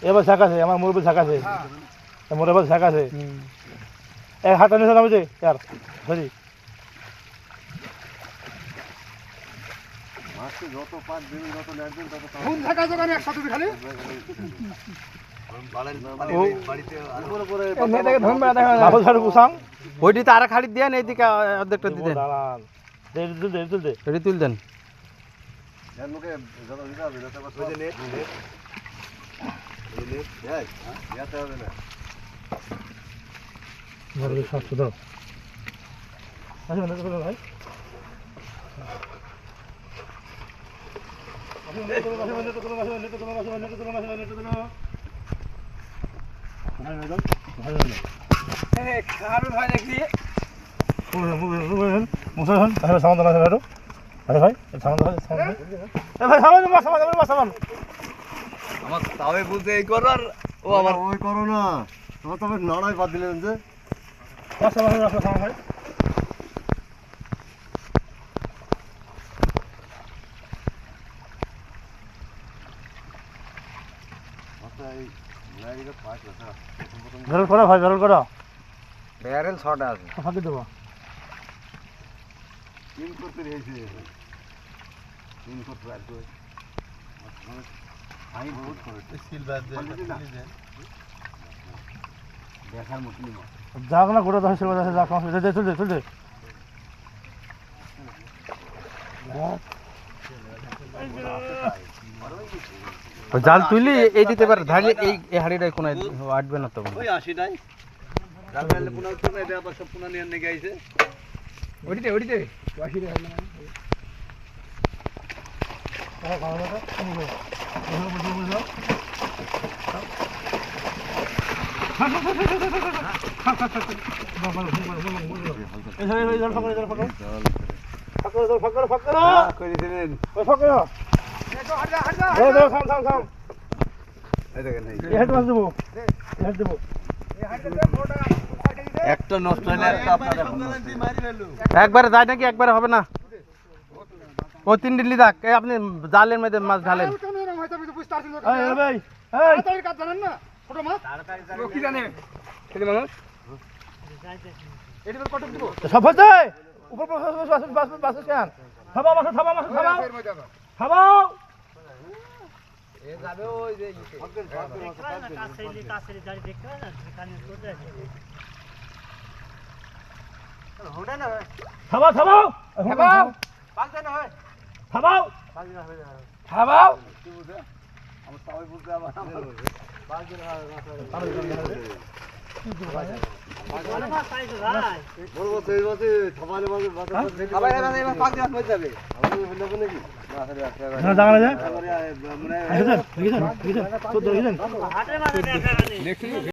এবার ঝাঁক আছে আমার মুরব্বী ঝাঁক আছে মোর এবার ঝাঁক আছে এক হাত নিচে নামে যে यार ধরি মাছকে যত পাঁচ দিন যত নেট দিন তত কোন ঝাঁকা দোকানে একসাথে খালি ওইটি তো আর খালি দেন এইদিকে অর্ধেকটা দিয়ে দেন তুল দেন নড়াই বাদ দিলেন যে ব্যারেল ছটা আছে ফাঁকি দেবো তিন করতে রয়েছে তিন করতে আসবে আমি বহুত করেছি দেখার মতন যাক না গোটা দশ যাক চলছে চলছে জাল তুলি এই দিতে পারে ধারে এই হাড়িটাই কোন আটবে না তো ওই 80টাই জাল ফেললে পুনা উঠছে না এটা আবার সব পুনা নিয়ে নিয়ে গেছে ওইদিকে 80টাই হয় না একটা নষ্ট হলে একটা আপনারা একবারে যায় নাকি একবারে হবে না ও তিন দিল্লি দাগ আপনি জালের মধ্যে মাছ ঢালেন সব হচ্ছে উপর খাবাও খাবাও খাবাও খাবাও খাবাও আমার সবাই বুঝতে আবার বলবো সেই বসে সবাই বসে সবাই এবার পাঁচ দিন হয়ে যাবে নাকি